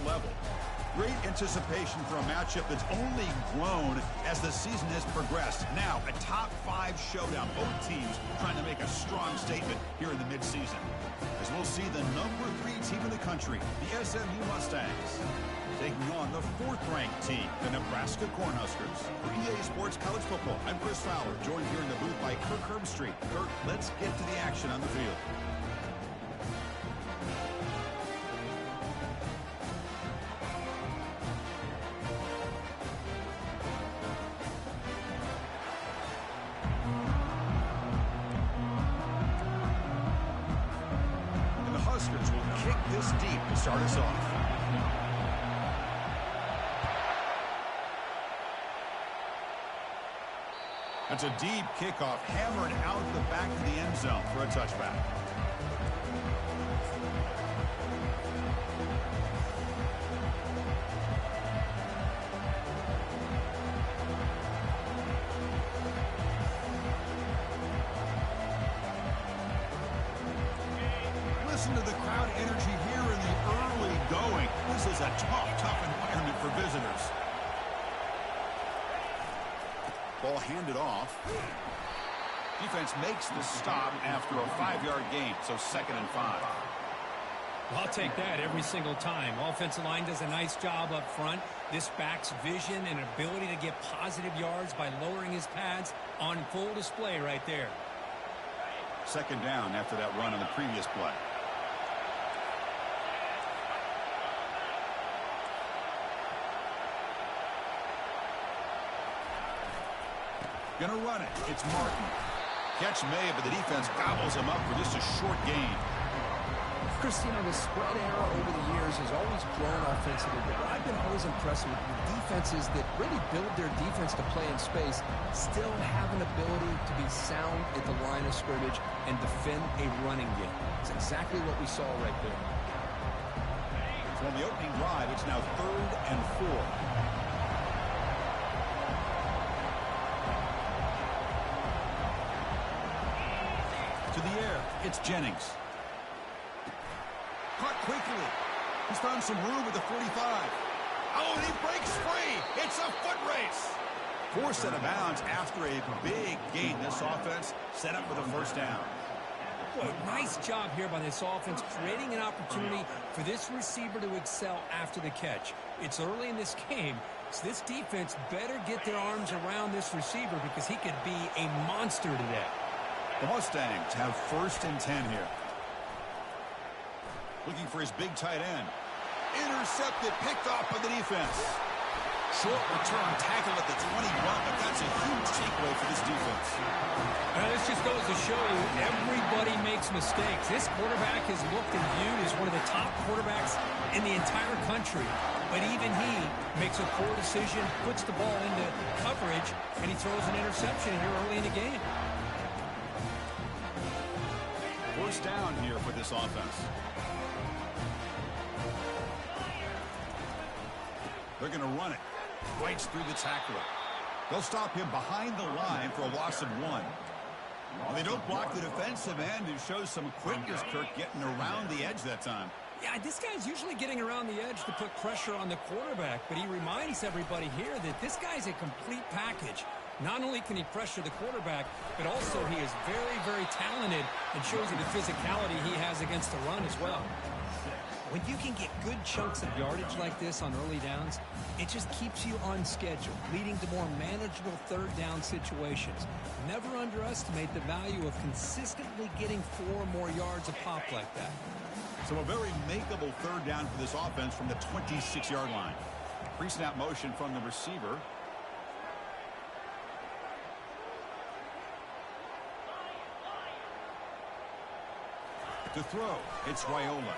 level. Great anticipation for a matchup that's only grown as the season has progressed. Now, a top 5 showdown. Both teams trying to make a strong statement here in the midseason. As we'll see the number 3 team in the country, the SMU Mustangs, taking on the 4th-ranked team, the Nebraska Cornhuskers. For EA Sports College Football, I'm Chris Fowler, joined here in the booth by Kirk Herbstreit. Kirk, let's get to the action on the field. And the Huskers will kick this deep to start us off. That's a deep kickoff, hammered out the back of the end zone for a touchback. Listen to the crowd energy here in the early going. This is a tough environment for visitors. Ball handed off. Defense makes the stop after a 5-yard gain, so 2nd and 5. I'll take that every single time. Offensive line does a nice job up front. This back's vision and ability to get positive yards by lowering his pads on full display right there. 2nd down after that run on the previous play. Gonna run it. It's Martin. Catch made, but the defense gobbles him up for just a short gain. Christina, the spread era over the years has always grown offensively, but what I've been always impressed with defenses that really build their defense to play in space still have an ability to be sound at the line of scrimmage and defend a running game. It's exactly what we saw right there. So on the opening drive, it's now 3rd and 4. To the air, it's Jennings. Caught quickly. He's found some room at the 45. Oh, and he breaks free. It's a foot race. Forced out of bounds after a big gain. This offense set up for the 1st down. Boy, nice job here by this offense, creating an opportunity for this receiver to excel after the catch. It's early in this game, so this defense better get their arms around this receiver because he could be a monster today. The Mustangs have 1st and 10 here. Looking for his big tight end. Intercepted, picked off by the defense. Short return tackle at the 21, but that's a huge takeaway for this defense. This just goes to show you everybody makes mistakes. This quarterback is looked and viewed as one of the top quarterbacks in the entire country. But even he makes a poor decision, puts the ball into coverage, and he throws an interception here early in the game. 1st down here for this offense. They're going to run it. Bites through the tackler. They'll stop him behind the line for a loss of 1. Well, they don't block the defensive end and shows some quickness, Kirk, getting around the edge that time. Yeah, this guy's usually getting around the edge to put pressure on the quarterback, but he reminds everybody here that this guy's a complete package. Not only can he pressure the quarterback, but also he is very talented and shows you the physicality he has against the run as well. When you can get good chunks of yardage like this on early downs, it just keeps you on schedule, leading to more manageable 3rd down situations. Never underestimate the value of consistently getting 4 or more yards a pop like that. So a very makeable 3rd down for this offense from the 26-yard line. Pre-snap motion from the receiver. To throw, it's Raiola.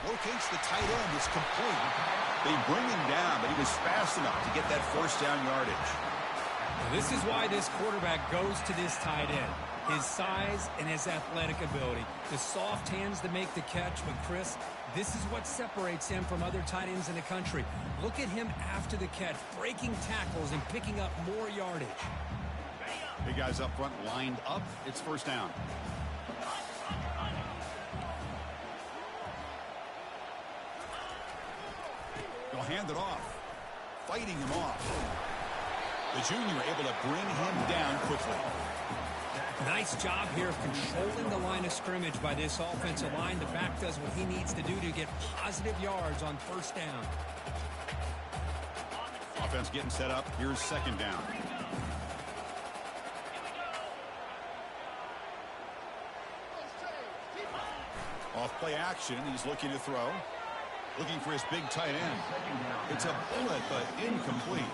Locates the tight end. It's complete. They bring him down, but he was fast enough to get that 1st down yardage. Now, this is why this quarterback goes to this tight end. His size and his athletic ability. The soft hands to make the catch. But, Chris, this is what separates him from other tight ends in the country. Look at him after the catch, breaking tackles and picking up more yardage. Big guys up front lined up. It's 1st down. They'll hand it off. Fighting him off. The junior able to bring him down quickly. Nice job here of controlling the line of scrimmage by this offensive line. The back does what he needs to do to get positive yards on first down. Offense getting set up. Here's second down. Off play action. He's looking to throw. Looking for his big tight end. It's a bullet, but incomplete.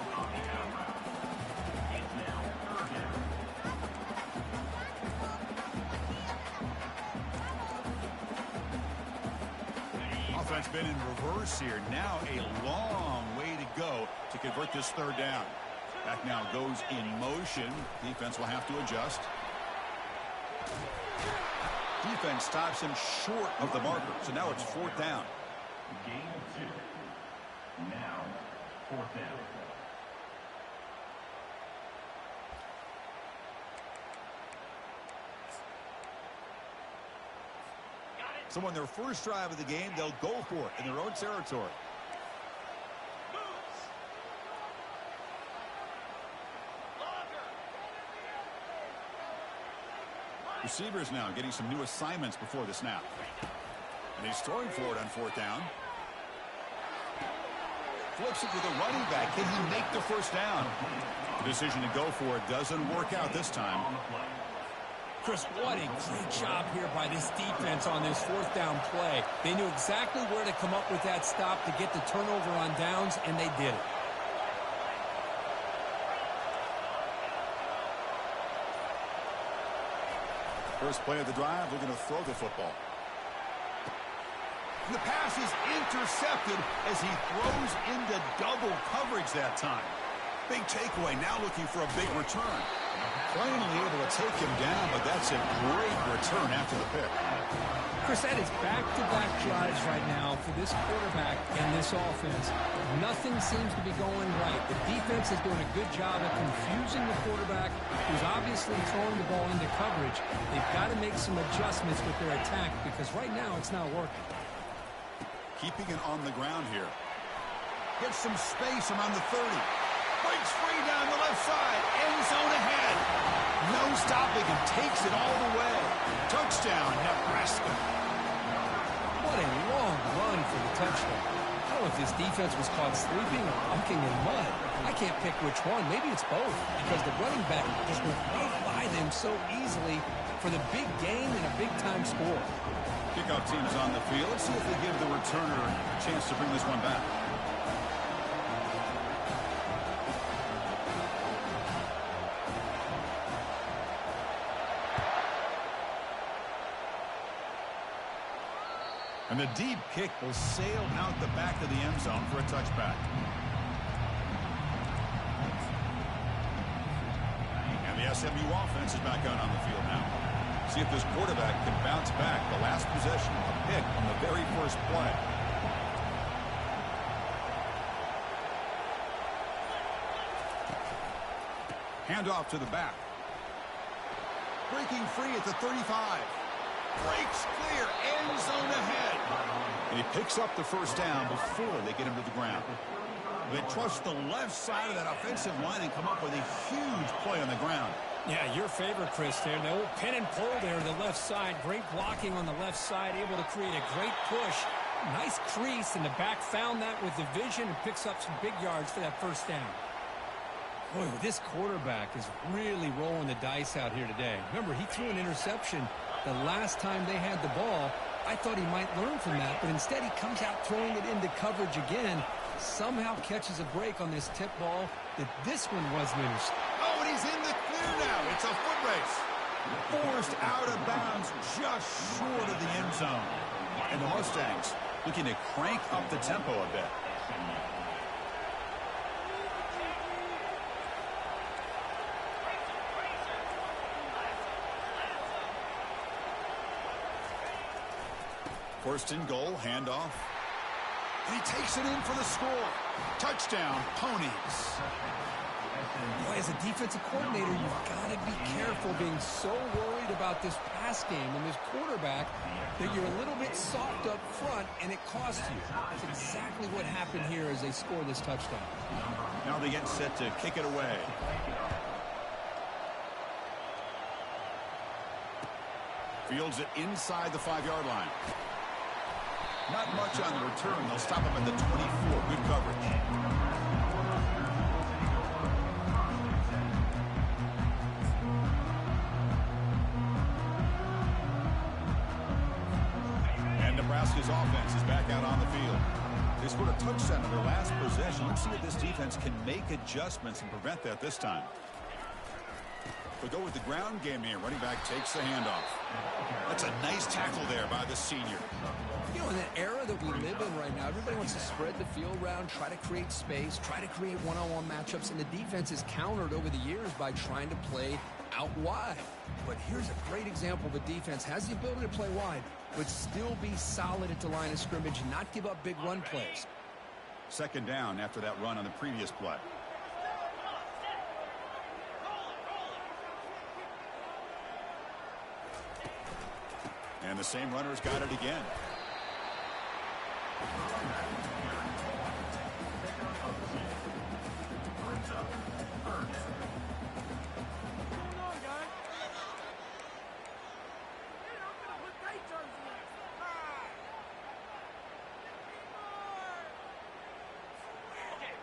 Offense been in reverse here. Now a long way to go to convert this third down. Back now goes in motion. Defense will have to adjust. Defense stops him short of the marker. So now it's fourth down. Gain of 2. Now, fourth down. So on their first drive of the game, they'll go for it in their own territory. Receivers now getting some new assignments before the snap. And he's throwing for it on fourth down. Flips it to the running back. Can he make the first down? The decision to go for it doesn't work out this time. Chris, what a great job here by this defense on this fourth down play. They knew exactly where to come up with that stop to get the turnover on downs, and they did it. First play of the drive, they're going to throw the football. And the pass is intercepted as he throws into double coverage that time. Big takeaway, now looking for a big return. Plainly able to take him down, but that's a great return after the pick. Chris, that is back-to-back drives right now for this quarterback and this offense. Nothing seems to be going right. The defense is doing a good job of confusing the quarterback, who's obviously throwing the ball into coverage. They've got to make some adjustments with their attack because right now it's not working. Keeping it on the ground here. Gets some space around the 30. Breaks free down the left side. End zone ahead. No stopping him. Takes it all the way. Touchdown, Nebraska. What a long run for the touchdown. I don't know if this defense was caught sleeping or walking in mud. I can't pick which one. Maybe it's both because the running back just went right by them so easily for the big gain and a big-time score. Kickoff team's on the field. Let's see if they give the returner a chance to bring this one back. And the deep kick will sail out the back of the end zone for a touchback. And the SMU offense is back out on the field now. See if this quarterback can bounce back. The last possession, a pick on the very first play. Handoff to the back. Breaking free at the 35. Breaks clear, end zone ahead. And he picks up the first down before they get him to the ground. They trust the left side of that offensive line and come up with a huge play on the ground. Yeah, your favorite, Chris, there. The old pin and pull there to the left side. Great blocking on the left side, able to create a great push. Nice crease, and the back found that with the vision and picks up some big yards for that first down. Boy, this quarterback is really rolling the dice out here today. Remember, he threw an interception the last time they had the ball. I thought he might learn from that, but instead he comes out throwing it into coverage again. Somehow catches a break on this tip ball that this one wasn't intercepted. Oh, and he's in the clear now. It's a foot race. Forced out of bounds just short of the end zone. And the Mustangs looking to crank up the tempo a bit. First and goal, handoff. And he takes it in for the score. Touchdown, Ponies. Boy, as a defensive coordinator, you've got to be careful being so worried about this pass game and this quarterback that you're a little bit soft up front and it costs you. That's exactly what happened here as they score this touchdown. Now they get set to kick it away. Fields it inside the 5-yard line. Not much on the return. They'll stop him at the 24. Good coverage. And Nebraska's offense is back out on the field. They scored a touchdown in their last possession. Let's see if this defense can make adjustments and prevent that this time. We'll go with the ground game here. Running back takes the handoff. That's a nice tackle there by the senior. You know, in that era that we live in right now, everybody wants to spread the field around, try to create space, try to create one-on-one matchups, and the defense is countered over the years by trying to play out wide. But here's a great example of a defense has the ability to play wide, but still be solid at the line of scrimmage, not give up big run plays. Second down after that run on the previous play. And the same runner's got it again.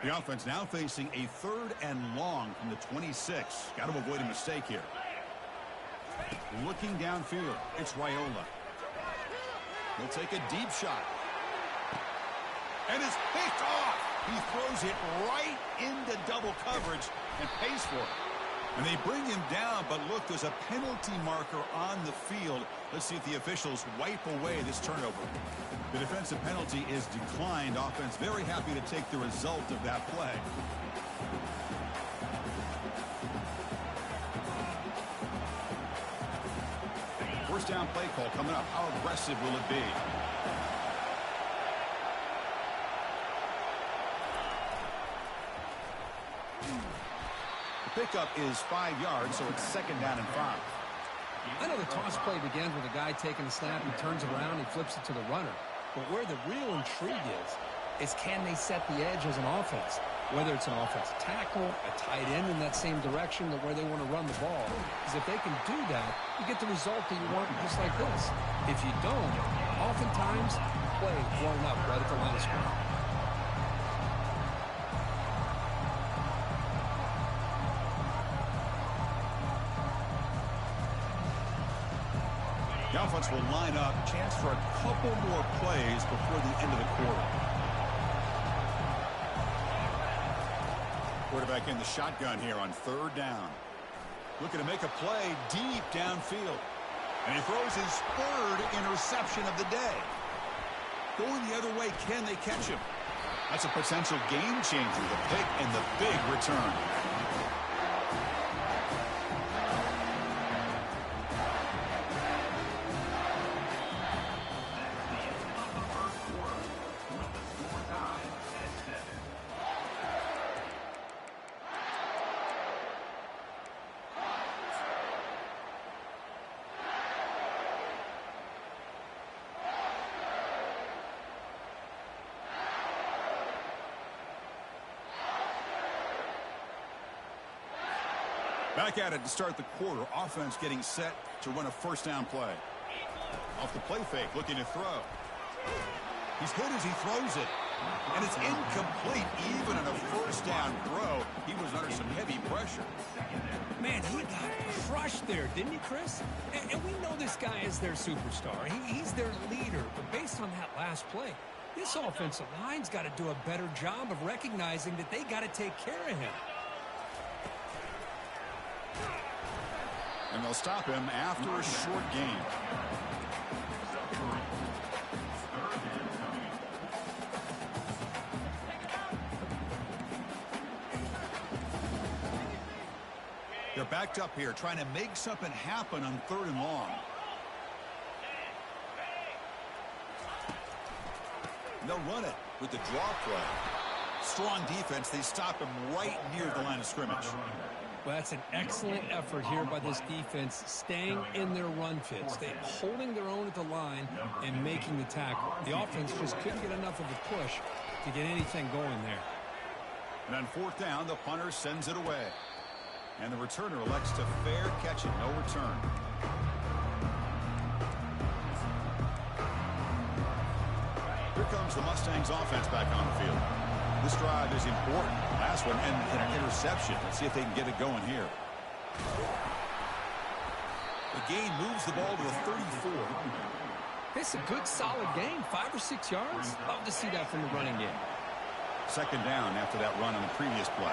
The offense now facing a 3rd and long from the 26. Got to avoid a mistake here. Looking downfield, it's Raiola. He'll take a deep shot. And it's picked off. He throws it right into double coverage and pays for it. And they bring him down, but look, there's a penalty marker on the field. Let's see if the officials wipe away this turnover. The defensive penalty is declined. Offense very happy to take the result of that play. First down play call coming up. How aggressive will it be? The pickup is 5 yards, so it's 2nd down and 5. I know the toss play begins with a guy taking the snap, he turns around, he flips it to the runner. But where the real intrigue is can they set the edge as an offense? Whether it's an offensive tackle, a tight end in that same direction that where they want to run the ball. Because if they can do that, you get the result that you want just like this. If you don't, oftentimes, play blown up right at the line of scrimmage. The offense will line up. Chance for a couple more plays before the end of the quarter. Quarterback in the shotgun here on 3rd down. Looking to make a play deep downfield. And he throws his 3rd interception of the day. Going the other way, can they catch him? That's a potential game changer, the pick and the big return. Back at it to start the quarter. Offense getting set to run a first down play. Off the play fake, looking to throw. He's hit as he throws it. And it's incomplete. Even on a first down throw, he was under some heavy pressure. Man, he got crushed there, didn't he, Chris? And we know this guy is their superstar. He's their leader. But based on that last play, this offensive line's got to do a better job of recognizing that they got to take care of him. And they'll stop him after a short gain. They're backed up here, trying to make something happen on 3rd and long. They'll run it with the draw play. Strong defense. They stop him right near the line of scrimmage. Well, that's an excellent effort here by this defense, staying in their run fits. They're holding their own at the line and making the tackle. The offense just couldn't get enough of a push to get anything going there. And on fourth down, the punter sends it away. And the returner elects to fair catch it, no return. Here comes the Mustangs offense back on the field. This drive is important. Last one ended in an interception. Let's see if they can get it going here. The gain moves the ball to the 34. It's a good, solid gain. 5 or 6 yards. Love to see that from the running game. Second down after that run on the previous play.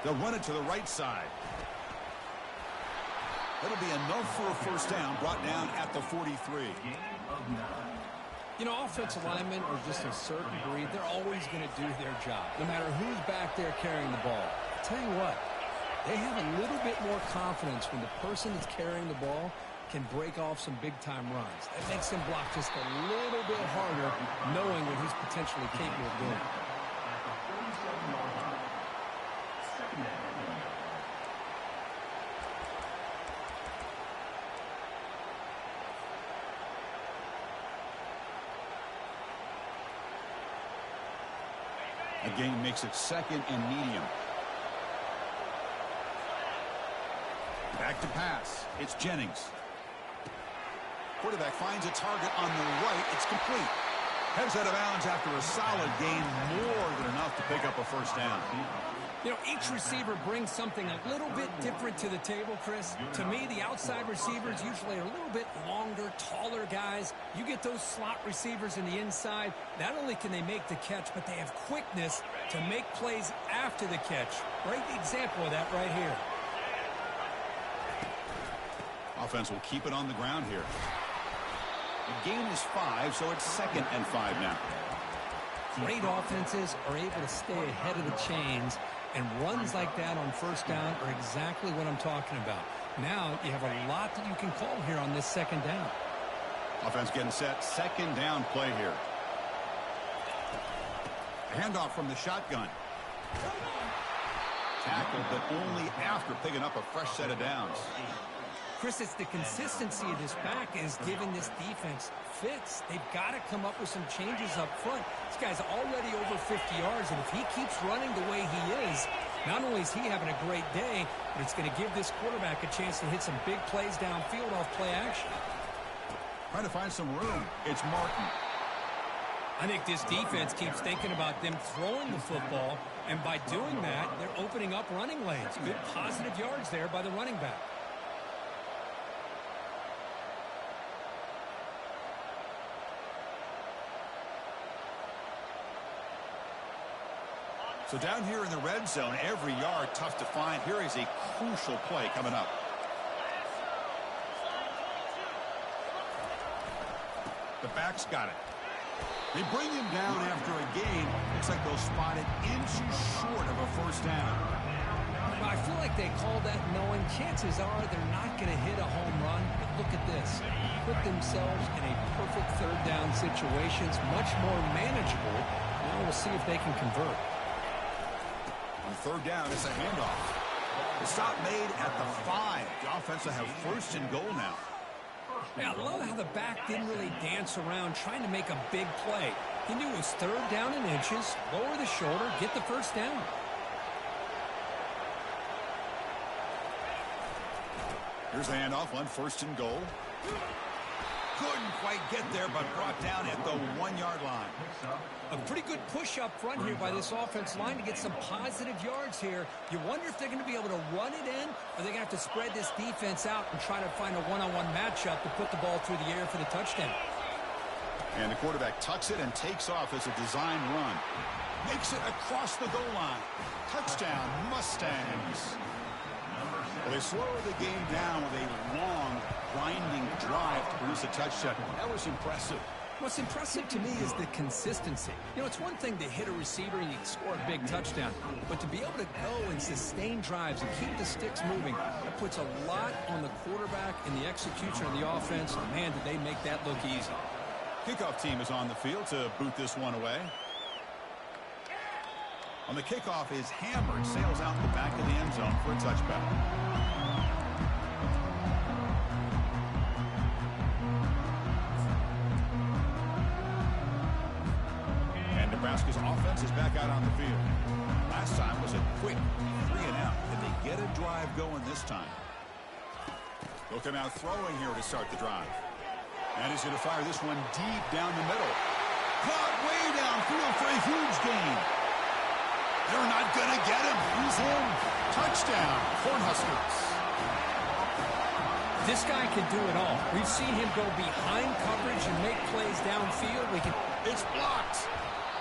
They'll run it to the right side. That'll be enough for a first down, brought down at the 43. You know, offensive linemen are just a certain breed. They're always going to do their job, no matter who's back there carrying the ball. I'll tell you what, they have a little bit more confidence when the person that's carrying the ball can break off some big-time runs. That makes them block just a little bit harder, knowing what he's potentially capable of doing. The gain makes it second and medium. Back to pass. It's Jennings. Quarterback finds a target on the right. It's complete. Heads out of bounds after a solid gain, more than enough to pick up a first down. You know, each receiver brings something a little bit different to the table, Chris. To me, the outside receivers usually are a little bit longer, taller guys. You get those slot receivers in the inside, not only can they make the catch, but they have quickness to make plays after the catch. Great example of that right here. Offense will keep it on the ground here. The gain is 5, so it's second and 5 now. Great offenses are able to stay ahead of the chains, and runs like that on first down are exactly what I'm talking about. Now you have a lot that you can call here on this second down. Offense getting set. Second down play here. A handoff from the shotgun. Tackled, but only after picking up a fresh set of downs. Chris, it's the consistency of this back is giving this defense fits. They've got to come up with some changes up front. This guy's already over 50 yards, and if he keeps running the way he is, not only is he having a great day, but it's going to give this quarterback a chance to hit some big plays downfield off play action. Trying to find some room. It's Martin. I think this defense keeps thinking about them throwing the football, and by doing that, they're opening up running lanes. Good positive yards there by the running back. So down here in the red zone, every yard tough to find. Here is a crucial play coming up. The back's got it. They bring him down after a gain. Looks like they'll spot it inches short of a first down. I feel like they called that knowing chances are they're not going to hit a home run. But look at this. Put themselves in a perfect third down situation. It's much more manageable. Now we'll see if they can convert. On third down, it's a handoff. The stop made at the 5. The offense will have first and goal now. Yeah, I love how the back didn't really dance around trying to make a big play. He knew it was third down in inches, lower the shoulder, get the first down. Here's the handoff on first and goal. Couldn't quite get there, but brought down at the 1-yard line. A pretty good push up front here by this offense line to get some positive yards here. You wonder if they're going to be able to run it in, or they're going to have to spread this defense out and try to find a one-on-one matchup to put the ball through the air for the touchdown. And the quarterback tucks it and takes off as a design run. Makes it across the goal line. Touchdown, Mustangs. Well, they slow the game down with a long, winding drive to produce a touchdown. That was impressive. What's impressive to me is the consistency. You know, it's one thing to hit a receiver and you score a big touchdown, but to be able to go and sustain drives and keep the sticks moving, that puts a lot on the quarterback and the execution of the offense. And man, did they make that look easy. Kickoff team is on the field to boot this one away. On the kickoff is hammered, sails out the back of the end zone for a touchback. And Nebraska's offense is back out on the field. Last time was a quick 3-and-out. Did they get a drive going this time? They'll come out throwing here to start the drive. And he's going to fire this one deep down the middle. Caught way downfield for a huge gain. They're not going to get him. He's in. Touchdown, Cornhuskers. This guy can do it all. We've seen him go behind coverage and make plays downfield. It's blocked.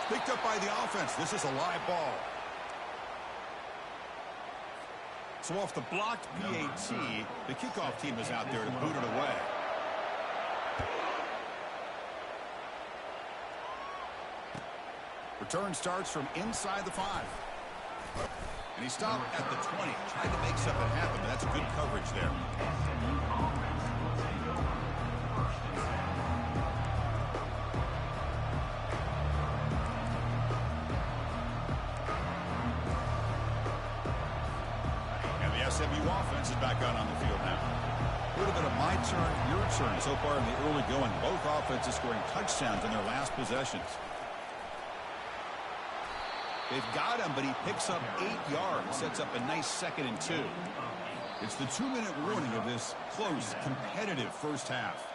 Picked up by the offense. This is a live ball. So off the blocked PAT, the kickoff team is out there to boot it away. Return starts from inside the 5. And he stopped at the 20. Tried to make something happen, but that's good coverage there. And the SMU offense is back out on the field now. A little bit of my turn, your turn so far in the early going. Both offenses scoring touchdowns in their last possessions. They've got him, but he picks up 8 yards, sets up a nice 2nd and 2. It's the 2-minute warning of this close, competitive first half.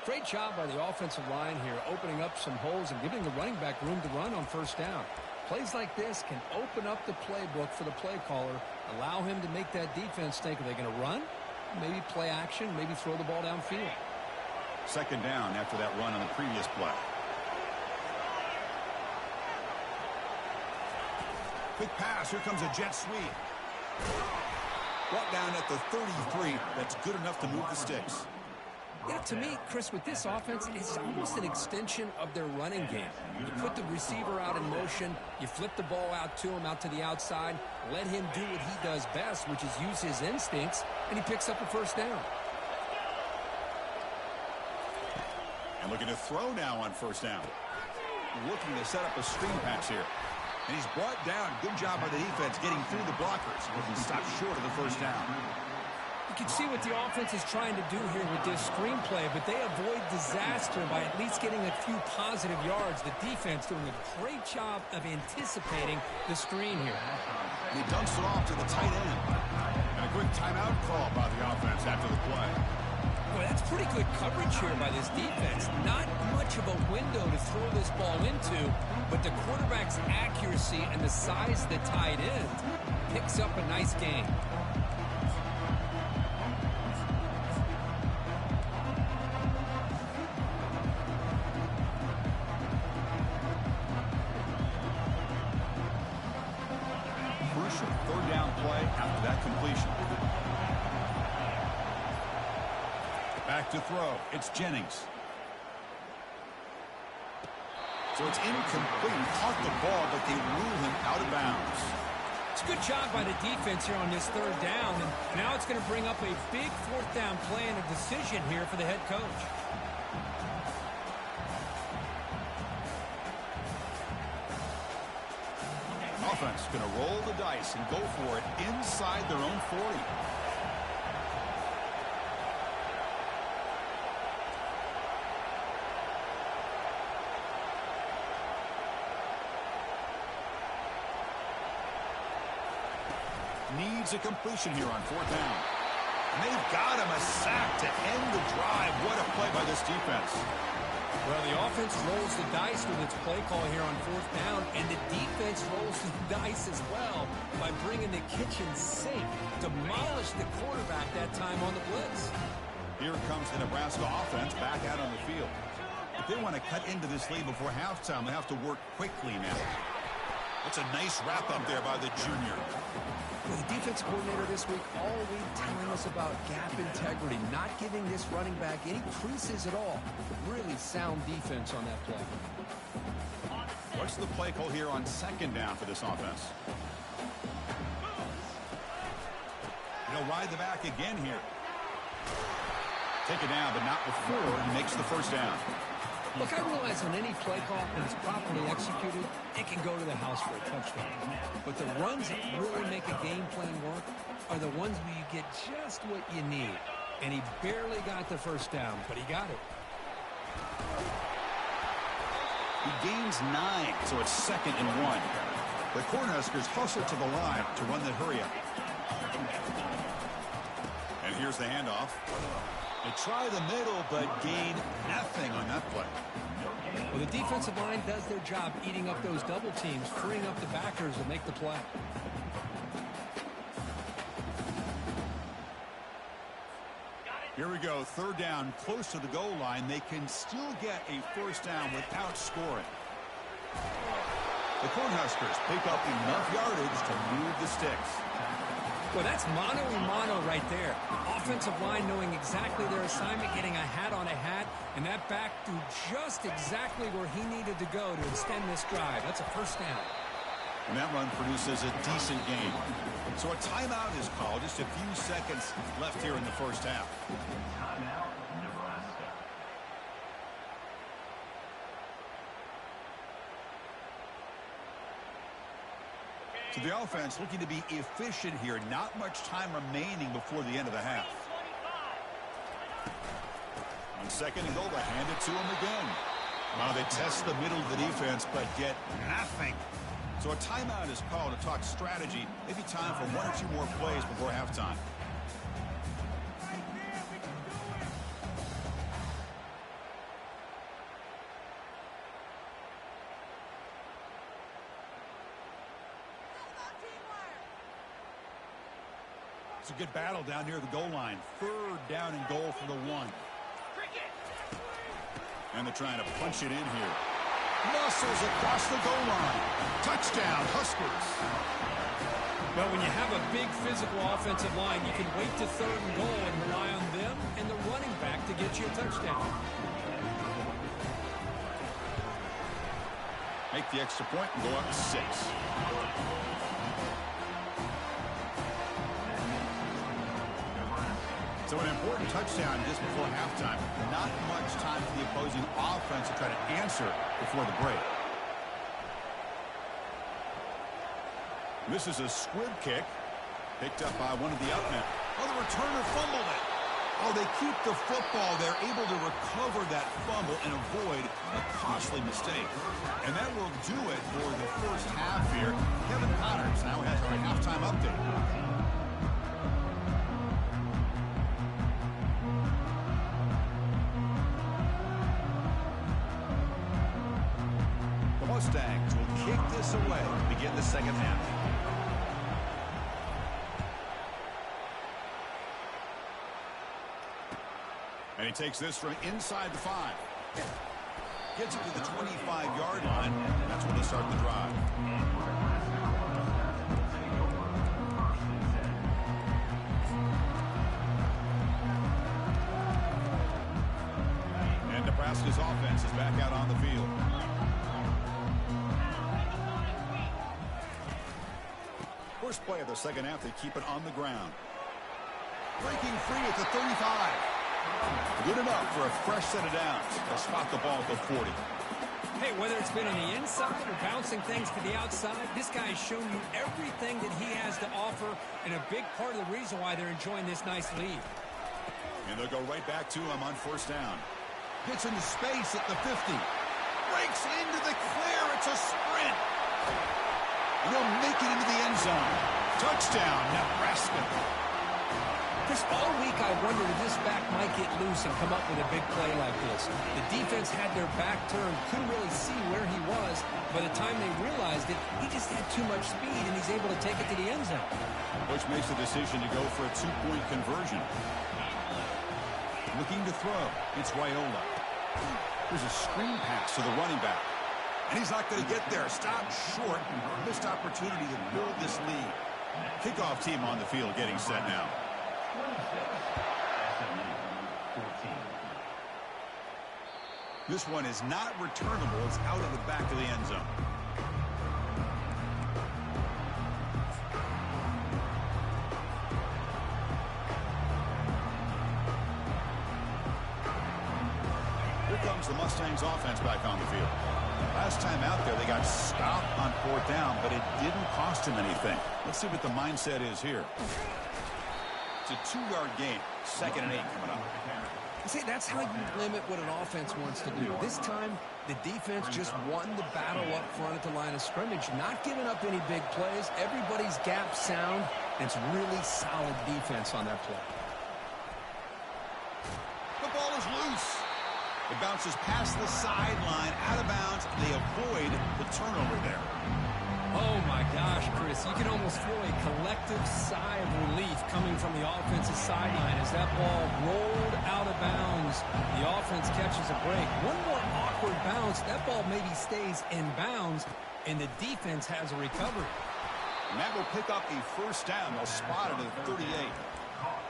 Great job by the offensive line here, opening up some holes and giving the running back room to run on first down. Plays like this can open up the playbook for the play caller, allow him to make that defense think, are they going to run? Maybe play action, maybe throw the ball downfield. 2nd down after that run on the previous play. Quick pass. Here comes a jet sweep. Brought down at the 33. That's good enough to move the sticks. Yeah, to me, Chris, with this offense, it's almost an extension of their running game. You put the receiver out in motion, you flip the ball out to him, out to the outside, let him do what he does best, which is use his instincts, and he picks up a first down. And looking to throw now on first down. Looking to set up a screen pass here. And he's brought down. Good job by the defense getting through the blockers. But he stopped short of the first down. You can see what the offense is trying to do here with this screenplay, but they avoid disaster by at least getting a few positive yards. The defense doing a great job of anticipating the screen here. And he dunks it off to the tight end. And a quick timeout call by the offense after the play. Boy, that's pretty good coverage here by this defense. Not much of a window to throw this ball into, but the quarterback's accuracy and the size of the tight end picks up a nice gain. Crucial 3rd down play after that completion. Back to throw. It's Jennings. So it's incomplete. He caught the ball, but they rule him out of bounds. It's a good job by the defense here on this 3rd down, and now it's going to bring up a big 4th down play and a decision here for the head coach. Offense going to roll the dice and go for it inside their own 40. Needs a completion here on 4th down. And they've got him a sack to end the drive. What a play by this defense. Well, the offense rolls the dice with its play call here on 4th down, and the defense rolls the dice as well by bringing the kitchen sink. Demolish the quarterback that time on the blitz. Here comes the Nebraska offense back out on the field. If they want to cut into this lead before halftime, they have to work quickly now. It's a nice wrap-up there by the junior. Well, the defense coordinator this week all week telling us about gap integrity, not giving this running back any creases at all. Really sound defense on that play. What's the play call here on second down for this offense? He'll ride the back again here. Take it down, but not before he makes the first down. Look, I realize on any play call, when it's properly executed, it can go to the house for a touchdown. But the runs that really make a game plan work are the ones where you get just what you need. And he barely got the first down, but he got it. He gains 9, so it's 2nd and 1. The Cornhuskers hustle to the line to run the hurry up. And here's the handoff. They try the middle, but gain nothing on that play. Well, the defensive line does their job eating up those double teams, freeing up the backers to make the play. Here we go, 3rd down, close to the goal line. They can still get a first down without scoring. The Cornhuskers pick up enough yardage to move the sticks. Well, that's mano-a-mano right there. Offensive line knowing exactly their assignment, getting a hat on a hat, and that back threw just exactly where he needed to go to extend this drive. That's a first down. And that run produces a decent gain. So a timeout is called. Just a few seconds left here in the first half. Timeout, Nebraska. So the offense looking to be efficient here. Not much time remaining before the end of the half. On 2nd and goal, they hand it to him again. Now they test the middle of the defense, but get nothing. So a timeout is called to talk strategy. Maybe time for 1 or 2 more plays before halftime. It's a good battle down near the goal line. 3rd down and goal for the 1. And they're trying to punch it in here. Muscles across the goal line. Touchdown, Huskers. Well, when you have a big physical offensive line, you can wait to 3rd and goal and rely on them and the running back to get you a touchdown. Make the extra point and go up to 6. So an important touchdown just before halftime. Not much time for the opposing offense to try to answer before the break. This is a squib kick picked up by one of the outmen. Oh, the returner fumbled it. Oh, they keep the football. They're able to recover that fumble and avoid a costly mistake. And that will do it for the first half here. Kevin Connors now has our halftime update. Mustangs will kick this away to begin the second half. And he takes this from inside the 5. Gets it to the 25-yard line. And that's when they start the drive. And Nebraska's offense is back out on the field. First play of the second half, they keep it on the ground. Breaking free at the 35. Good enough for a fresh set of downs. They'll spot the ball at the 40. Hey, whether it's been on the inside or bouncing things to the outside, this guy has shown you everything that he has to offer and a big part of the reason why they're enjoying this nice lead. And they'll go right back to him on first down. Gets into space at the 50. Breaks into the clear. It's a sprint. And he'll make it into the end zone. Touchdown, Nebraska. Chris, all week I wondered if this back might get loose and come up with a big play like this. The defense had their back turned, couldn't really see where he was. By the time they realized it, he just had too much speed, and he's able to take it to the end zone. Which makes the decision to go for a 2-point conversion. Looking to throw. It's Raiola. There's a screen pass to the running back. And he's not going to get there. Stopped short. Missed opportunity to build this lead. Kickoff team on the field getting set now. This one is not returnable. It's out of the back of the end zone. Here comes the Mustangs offense back on the field. Last time out there, they got stopped on 4th down, but it didn't cost them anything. Let's see what the mindset is here. It's a 2-yard gain. 2nd and 8 coming up. See, that's how you limit what an offense wants to do. This time, the defense just won the battle up front at the line of scrimmage, not giving up any big plays. Everybody's gap sound, and it's really solid defense on that play. The ball is loose. It bounces past the sideline, out of bounds. They avoid the turnover there. Oh, my gosh, Chris. You can almost feel a collective sigh of relief coming from the offensive sideline as that ball rolled out of bounds. The offense catches a break. One more awkward bounce. That ball maybe stays in bounds, and the defense has a recovery. And that will pick up a 1st down. They'll spot it at 38.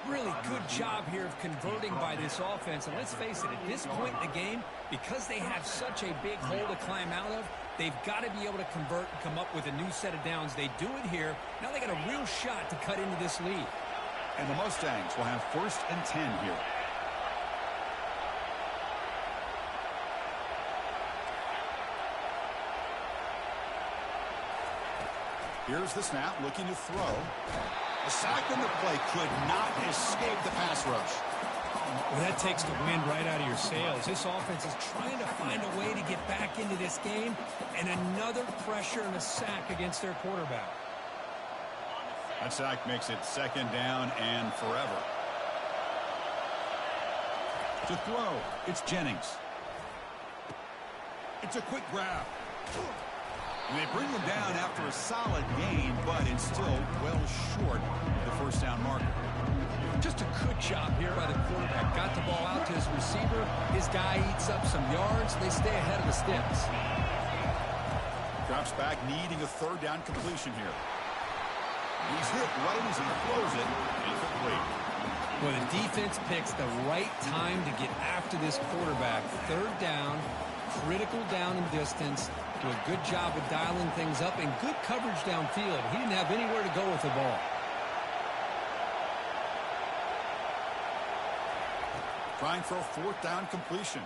Really good job here of converting by this offense. And let's face it, at this point in the game, because they have such a big hole to climb out of, they've got to be able to convert and come up with a new set of downs. They do it here. Now they got a real shot to cut into this lead. And the Mustangs will have 1st and 10 here. Here's the snap, looking to throw. The sack on the play could not escape the pass rush. Well, that takes the wind right out of your sails. This offense is trying to find a way to get back into this game, and another pressure and a sack against their quarterback. That sack makes it 2nd down and forever. To throw, it's Jennings. It's a quick grab. And they bring him down after a solid gain, but it's still well short of the 1st down marker. Just a good job here by the quarterback. Got the ball out to his receiver. His guy eats up some yards. They stay ahead of the sticks. Drops back, needing a 3rd down completion here. He's hit right as he throws it. Incomplete. Well, the defense picks the right time to get after this quarterback. 3rd down, critical down and distance. Do a good job of dialing things up and good coverage downfield. He didn't have anywhere to go with the ball. Trying for a 4th down completion.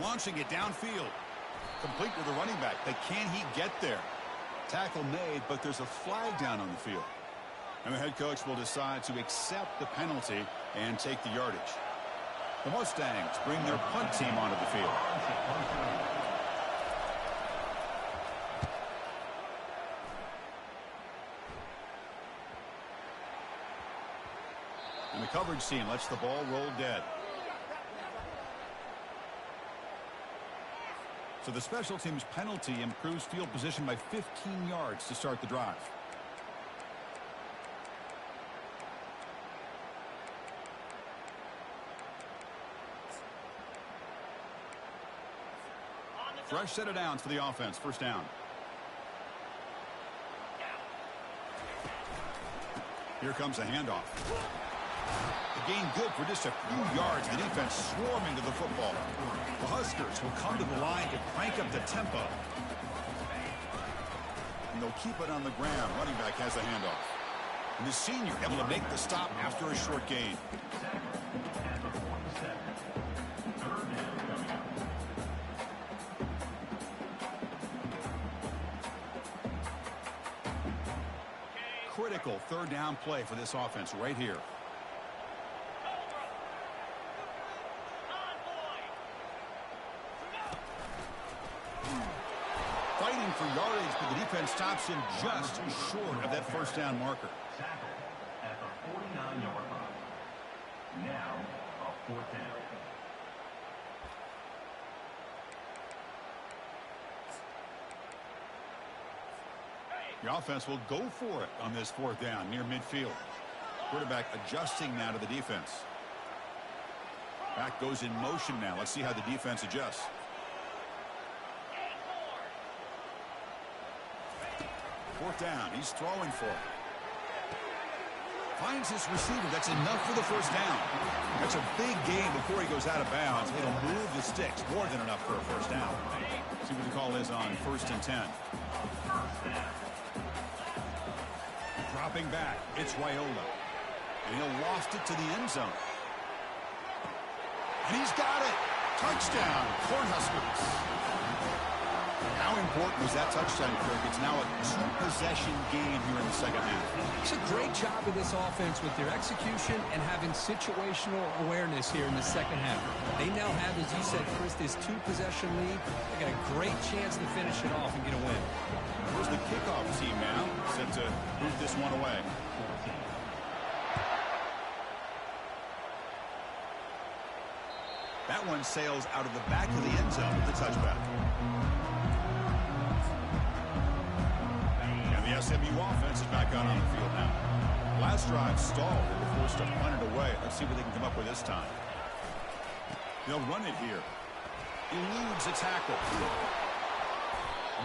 Launching it downfield. Complete to the running back. But can he get there? Tackle made, but there's a flag down on the field. And the head coach will decide to accept the penalty and take the yardage. The Mustangs bring their punt team onto the field. And the coverage team lets the ball roll dead. So the special teams penalty improves field position by 15 yards to start the drive. Fresh set of downs for the offense. 1st down. Here comes a handoff. The gain good for just a few yards. The defense swarming to the football. The Huskers will come to the line to crank up the tempo. And they'll keep it on the ground. Running back has a handoff. And the senior able to make the stop after a short gain. Critical 3rd down play for this offense right here. Fighting for yardage, but the defense stops him just short of that 1st down marker. Tackle at the 49-yard line. Now, a 4th down. The offense will go for it on this 4th down near midfield. Quarterback adjusting now to the defense. Back goes in motion now. Let's see how the defense adjusts. Fourth down. He's throwing for it. Finds his receiver. That's enough for the first down. That's a big gain before he goes out of bounds. It'll move the sticks. More than enough for a first down. See what the call is on 1st and 10. Dropping back. It's Raiola. And he'll loft it to the end zone. And he's got it. Touchdown, Cornhuskers. How important was that touchdown, Kirk? It's now a 2-possession game here in the second half. It's a great job of this offense with their execution and having situational awareness here in the second half. They now have, as you said, Chris, this 2-possession lead. They got a great chance to finish it off and get a win. Where's the kickoff team now? Set to move this one away. That one sails out of the back of the end zone with the touchback. And the SMU offense is back out on the field now. Last drive stalled. They were forced to punt it away. Let's see what they can come up with this time. They'll run it here. Eludes a tackle.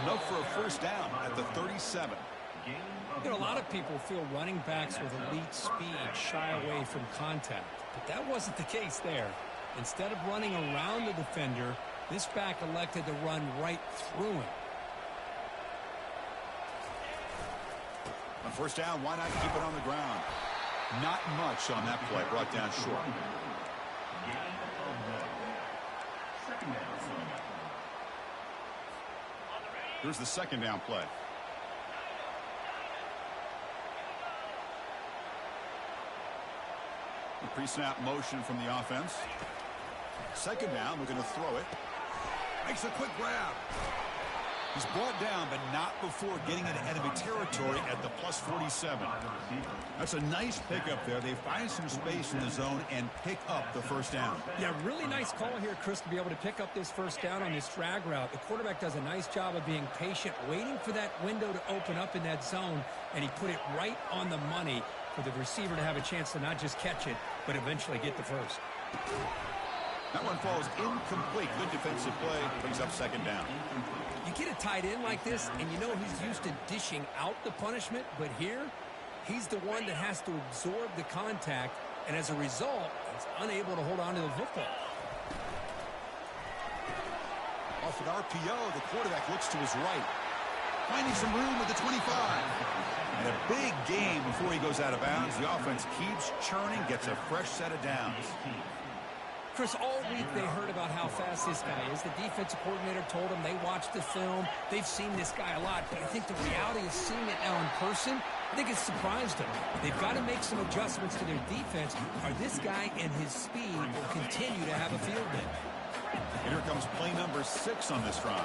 Enough for a first down at the 37. You know, a lot of people feel running backs with elite speed shy away from contact. But that wasn't the case there. Instead of running around the defender, this back elected to run right through him. On first down, why not keep it on the ground? Not much on that play, brought down short. Here's the second down play. The pre-snap motion from the offense. Second down, we're going to throw it. Makes a quick grab. He's brought down, but not before getting into enemy territory at the plus 47. That's a nice pickup there. They find some space in the zone and pick up the first down. Yeah, really nice call here, Chris, to be able to pick up this first down on this drag route. The quarterback does a nice job of being patient, waiting for that window to open up in that zone, and he put it right on the money for the receiver to have a chance to not just catch it, but eventually get the first. That one falls incomplete. Good defensive play. Brings up second down. You get a tight end like this, and you know he's used to dishing out the punishment, but here, he's the one that has to absorb the contact, and as a result, he's unable to hold on to the football. Off an RPO, the quarterback looks to his right. Finding some room at the 25. And a big gain before he goes out of bounds. The offense keeps churning, gets a fresh set of downs. Chris, all week they heard about how fast this guy is. The defensive coordinator told them they watched the film. They've seen this guy a lot, but I think the reality of seeing it now in person, I think it's surprised them. They've got to make some adjustments to their defense, or this guy and his speed will continue to have a field day. And here comes play number 6 on this drive.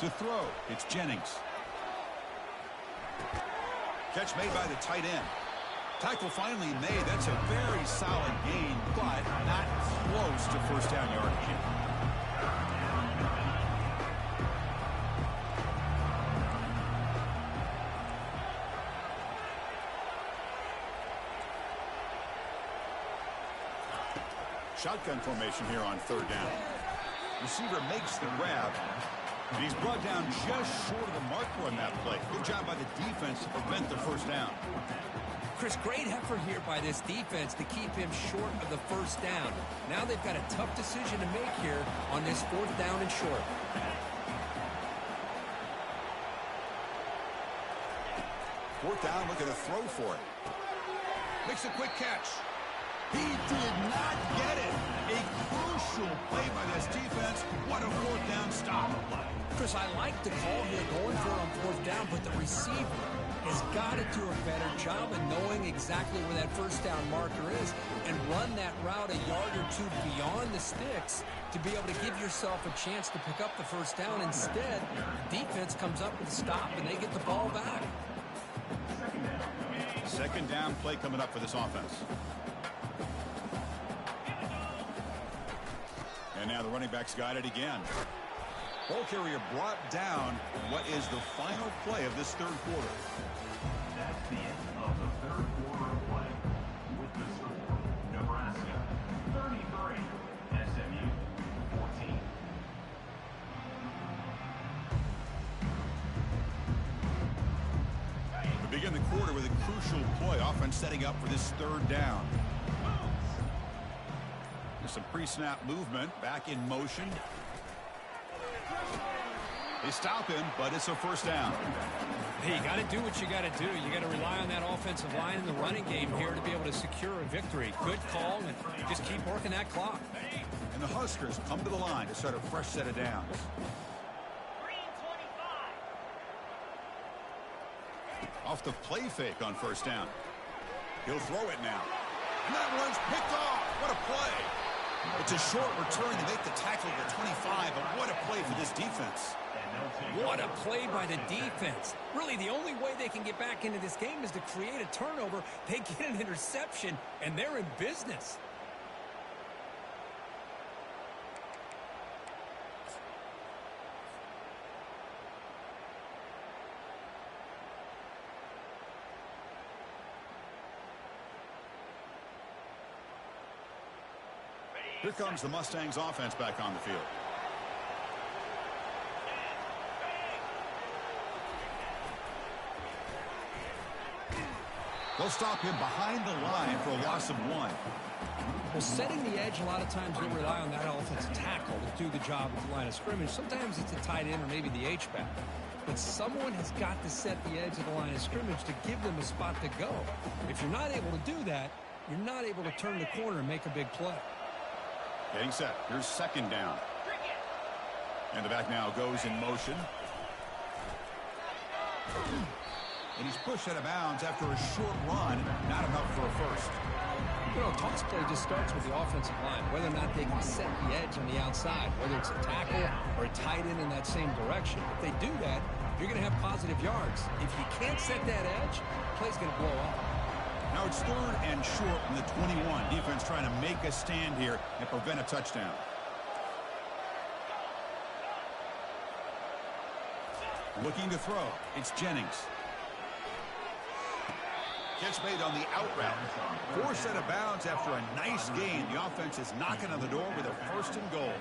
To throw, it's Jennings. Catch made by the tight end. Tackle finally made. That's a very solid gain, but not close to first down yardage. Shotgun formation here on third down. Receiver makes the grab. And he's brought down just short of the marker on that play. Good job by the defense to prevent the first down. Chris, great effort here by this defense to keep him short of the first down. Now they've got a tough decision to make here on this fourth down and short. Fourth down, looking to throw for it. Makes a quick catch. He did not get it. A crucial play by this defense. What a fourth down stop. Chris, I like the call here going for it on fourth down, but the receiver has got to do a better job of knowing exactly where that first down marker is and run that route a yard or two beyond the sticks to be able to give yourself a chance to pick up the first down. Instead, defense comes up with a stop and they get the ball back. Second down play coming up for this offense. And now the running back's got it again. Ball carrier brought down. What is the final play of this third quarter? That's the end of the third quarter of play. With the score, Nebraska 33, SMU 14. crucial play. Offense setting up for this third down. There's some pre-snap movement. Back in motion. They stop him, but it's a first down. Hey, you got to do what you got to do. You got to rely on that offensive line in the running game here to be able to secure a victory. Good call, and just keep working that clock. And the Huskers come to the line to start a fresh set of downs. Off the play fake on first down. He'll throw it now. And that one's picked off. What a play. It's a short return to make the tackle at the 25, but what a play for this defense. What a play by the defense. Really, the only way they can get back into this game is to create a turnover. They get an interception, and they're in business. Here comes the Mustangs offense back on the field. They'll stop him behind the line for a loss of 1. Well, setting the edge, a lot of times you'll rely on that offensive tackle to do the job at the line of scrimmage. Sometimes it's a tight end or maybe the H-back. But someone has got to set the edge of the line of scrimmage to give them a spot to go. If you're not able to do that, you're not able to turn the corner and make a big play. Getting set. Here's second down. And the back now goes in motion. And he's pushed out of bounds after a short run. Not enough for a first. You know, toss play just starts with the offensive line, whether or not they can set the edge on the outside, whether it's a tackle or a tight end in that same direction. If they do that, you're going to have positive yards. If you can't set that edge, the play's going to blow up. Now it's third and short from the 21. Defense trying to make a stand here and prevent a touchdown. Looking to throw. It's Jennings. Catch made on the out route. Forced out of bounds after a nice gain. The offense is knocking on the door with a first and goal.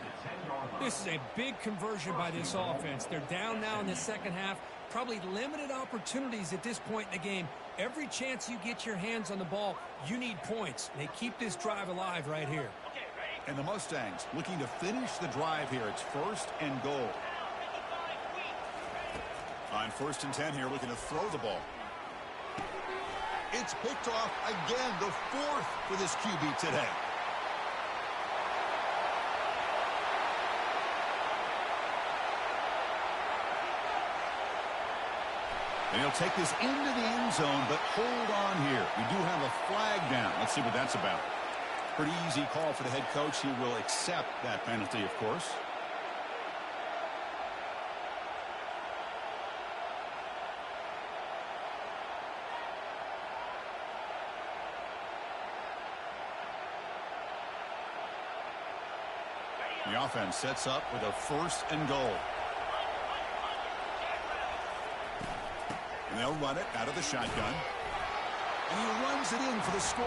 This is a big conversion by this offense. They're down now in the second half. Probably limited opportunities at this point in the game. Every chance you get your hands on the ball, you need points. They keep this drive alive right here. And the Mustangs looking to finish the drive here. It's first and goal. On first and 10 here, looking to throw the ball. It's picked off again, the fourth for this QB today. And he'll take this into the end zone, but hold on here. We do have a flag down. Let's see what that's about. Pretty easy call for the head coach. He will accept that penalty, of course. The offense sets up with a first and goal. And they'll run it out of the shotgun. And he runs it in for the score.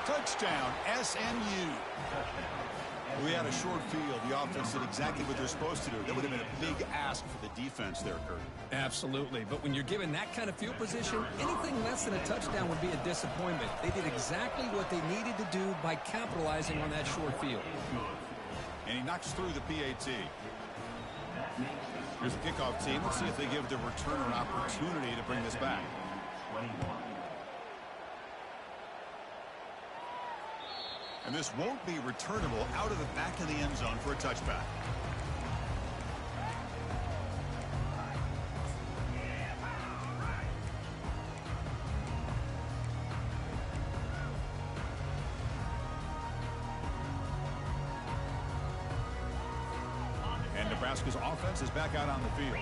Touchdown, SMU. We had a short field. The offense did exactly what they're supposed to do. That would have been a big ask for the defense there, Kurt. Absolutely. But when you're given that kind of field position, anything less than a touchdown would be a disappointment. They did exactly what they needed to do by capitalizing on that short field. And he knocks through the PAT. Here's the kickoff team. Let's see if they give the returner an opportunity to bring this back. And this won't be returnable out of the back of the end zone for a touchback. And Nebraska's offense is back out on the field.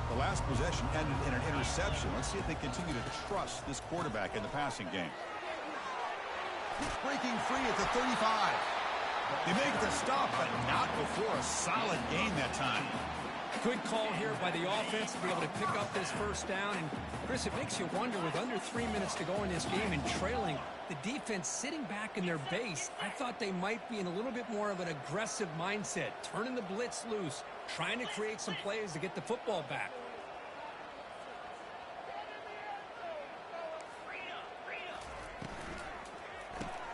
The last possession ended in an interception. Let's see if they continue to trust this quarterback in the passing game. Breaking free at the 35. They make the stop, but not before a solid gain that time. Good call here by the offense to be able to pick up this first down. And, Chris, it makes you wonder, with under 3 minutes to go in this game and trailing, the defense sitting back in their base, I thought they might be in a little bit more of an aggressive mindset, turning the blitz loose, trying to create some plays to get the football back.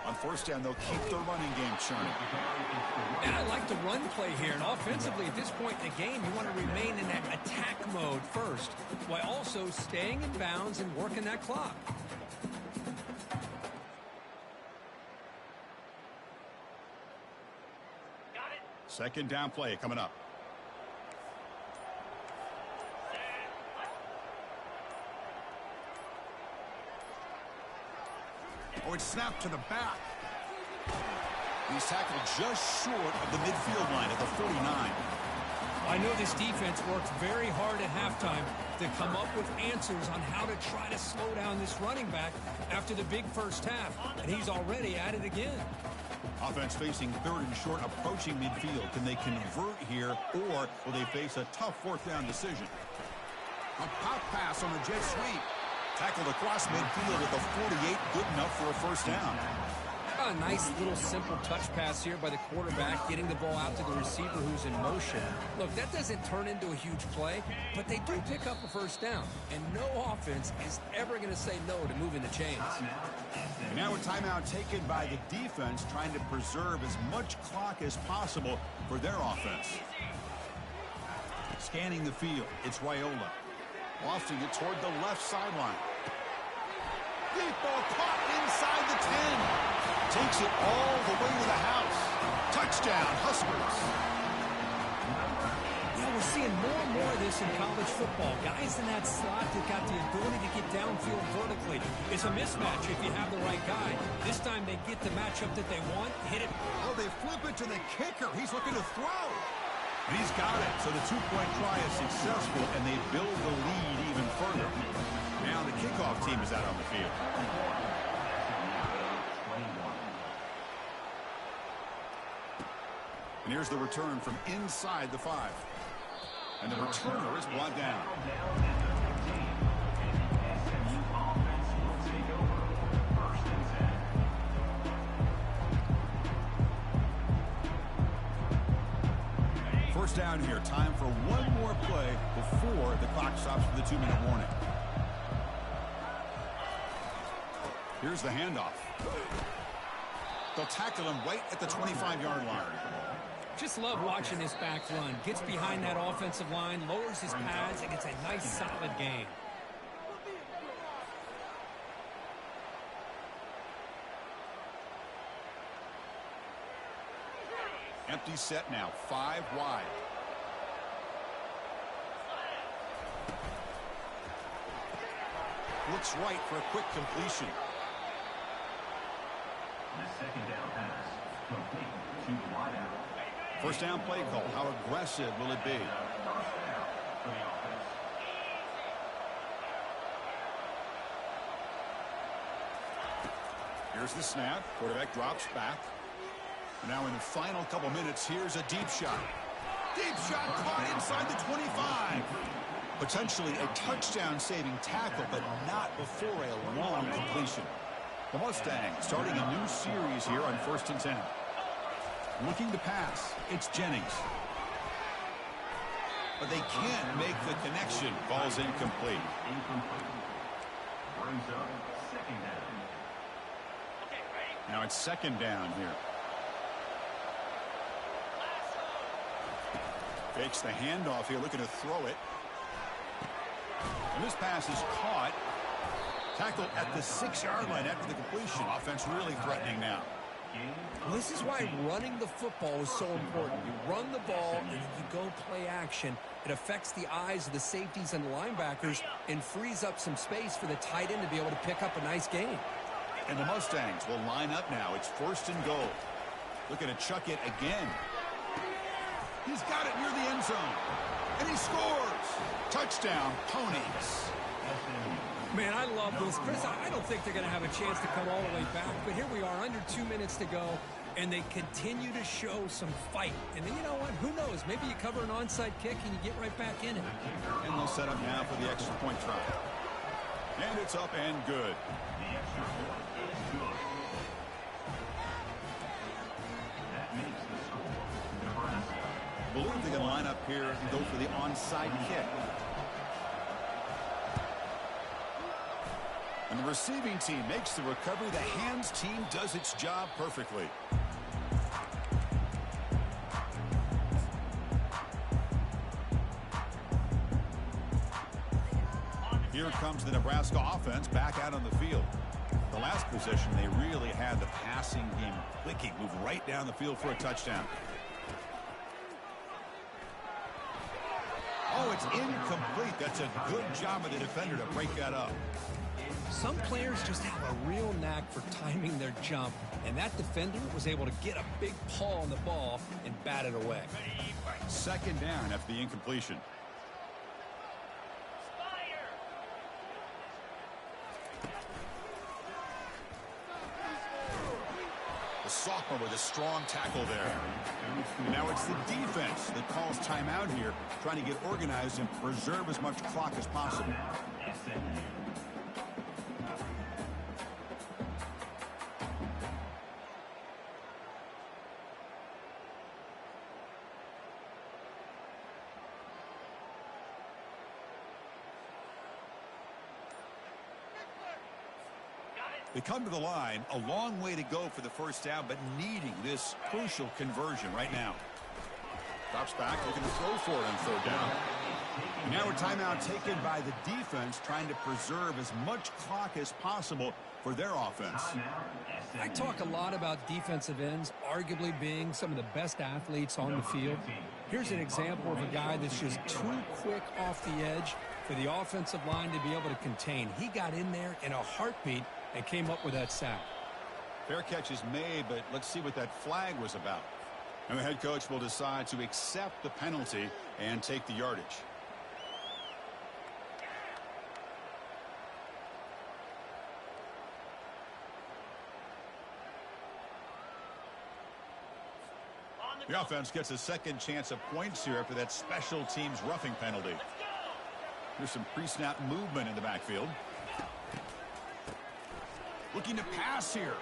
On first down, they'll keep their running game churning. And I like the run play here. And offensively, at this point in the game, you want to remain in that attack mode first, while also staying in bounds and working that clock. Second down play coming up. Oh, it's snapped to the back. He's tackled just short of the midfield line at the 49. I know this defense worked very hard at halftime to come up with answers on how to try to slow down this running back after the big first half, and he's already at it again. Offense facing third and short, approaching midfield. Can they convert here, or will they face a tough fourth down decision? A pop pass on the jet sweep. Tackled across midfield at the 48, good enough for a first down. A nice little simple touch pass here by the quarterback, getting the ball out to the receiver who's in motion. Look, that doesn't turn into a huge play, but they do pick up a first down. And no offense is ever going to say no to moving the chains. And now a timeout taken by the defense, trying to preserve as much clock as possible for their offense. Scanning the field, it's Raiola. Lofting it toward the left sideline. Deep ball caught inside the 10. Takes it all the way to the house. Touchdown, Huskers. Yeah, we're seeing more and more of this in college football. Guys in that slot that got the ability to get downfield vertically. It's a mismatch if you have the right guy. This time they get the matchup that they want, hit it. Oh, they flip it to the kicker. He's looking to throw. And he's got it. So the two-point try is successful, and they build the lead even further. Now the kickoff team is out on the field. And here's the return from inside the 5. And the returner is brought down. First down here. Time for one more play before the clock stops for the 2-minute warning. Here's the handoff. They'll tackle him right at the 25-yard line. Just love watching this back run. Gets behind that offensive line, lowers his pads, and gets a nice, solid gain. Empty set now, 5 wide. Looks right for a quick completion. The second down pass, complete to the wideout. First down play call. How aggressive will it be? Here's the snap. Quarterback drops back. Now in the final couple minutes, here's a deep shot. Deep shot caught inside the 25. Potentially a touchdown-saving tackle, but not before a long completion. The Mustangs starting a new series here on 1st and 10. Looking to pass. It's Jennings. But they can't make the connection. Ball's incomplete. Brings up second down. Now it's second down here. Fakes the handoff here, looking to throw it. And this pass is caught. Tackled at the 6-yard line after the completion. Offense really threatening now. Well, this is why running the football is so important. You run the ball and then you go play action. It affects the eyes of the safeties and the linebackers and frees up some space for the tight end to be able to pick up a nice gain. And the Mustangs will line up now. It's 1st and goal. Looking to chuck it again. He's got it near the end zone. And he scores. Touchdown, Ponies. Man, I love this. Chris, I don't think they're going to have a chance to come all the way back. But here we are, under 2 minutes to go, and they continue to show some fight. And then, you know what? Who knows? Maybe you cover an onside kick and you get right back in it. And they'll set up now for the extra point try. And it's up and good. The extra point is good. That makes the score Nebraska. Believe they can line up here and go for the onside kick. And the receiving team makes the recovery. The hands team does its job perfectly. Here comes the Nebraska offense back out on the field. The last possession, they really had the passing game clicking. Move right down the field for a touchdown. Oh, it's incomplete. That's a good job of the defender to break that up. Some players just have a real knack for timing their jump, and that defender was able to get a big paw on the ball and bat it away. Second down after the incompletion. The sophomore with a strong tackle there. Now it's the defense that calls timeout here, trying to get organized and preserve as much clock as possible. They come to the line, a long way to go for the first down, but needing this crucial conversion right now. Drops back, looking to throw for it on third down. And now a timeout taken by the defense, trying to preserve as much clock as possible for their offense. I talk a lot about defensive ends arguably being some of the best athletes on the field. Here's an example of a guy that's just too quick off the edge for the offensive line to be able to contain. He got in there in a heartbeat and came up with that sack. Fair catch is made, but let's see what that flag was about. And the head coach will decide to accept the penalty and take the yardage. The offense gets a second chance of points here after that special teams roughing penalty. There's some pre-snap movement in the backfield. Looking to pass here.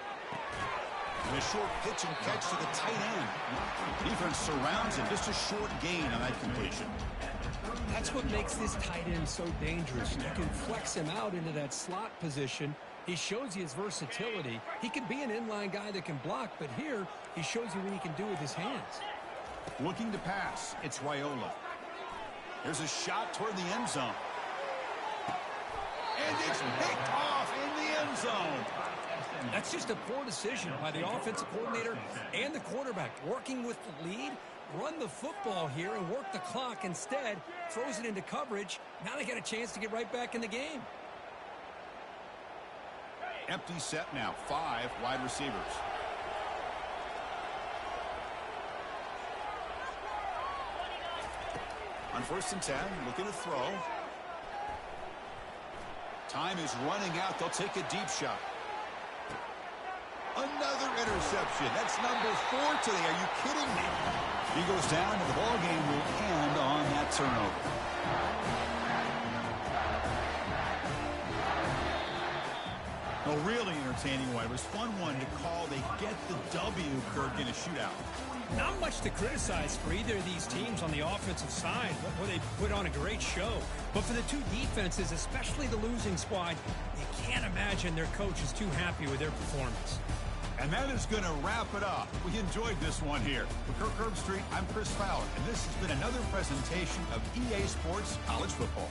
And a short pitch and catch to the tight end. The defense surrounds him. Just a short gain on that completion. That's what makes this tight end so dangerous. You can flex him out into that slot position. He shows you his versatility. He can be an inline guy that can block, but here he shows you what he can do with his hands. Looking to pass. It's Raiola. Here's a shot toward the end zone. And it's picked off in the end zone. That's just a poor decision by the offensive coordinator and the quarterback. Working with the lead, run the football here and work the clock. Instead, throws it into coverage. Now they got a chance to get right back in the game. Empty set now. 5 wide receivers. On 1st and 10, looking to throw. Time is running out. They'll take a deep shot. Another interception. That's number 4 today. Are you kidding me? He goes down, and the ball game will end on that turnover. A really entertaining one. It was fun one to call. They get the W, Kirk, in a shootout. Not much to criticize for either of these teams on the offensive side, where they put on a great show. But for the two defenses, especially the losing squad, you can't imagine their coach is too happy with their performance. And that is going to wrap it up. We enjoyed this one here. For Kirk Herbstreit, I'm Chris Fowler, and this has been another presentation of EA Sports College Football.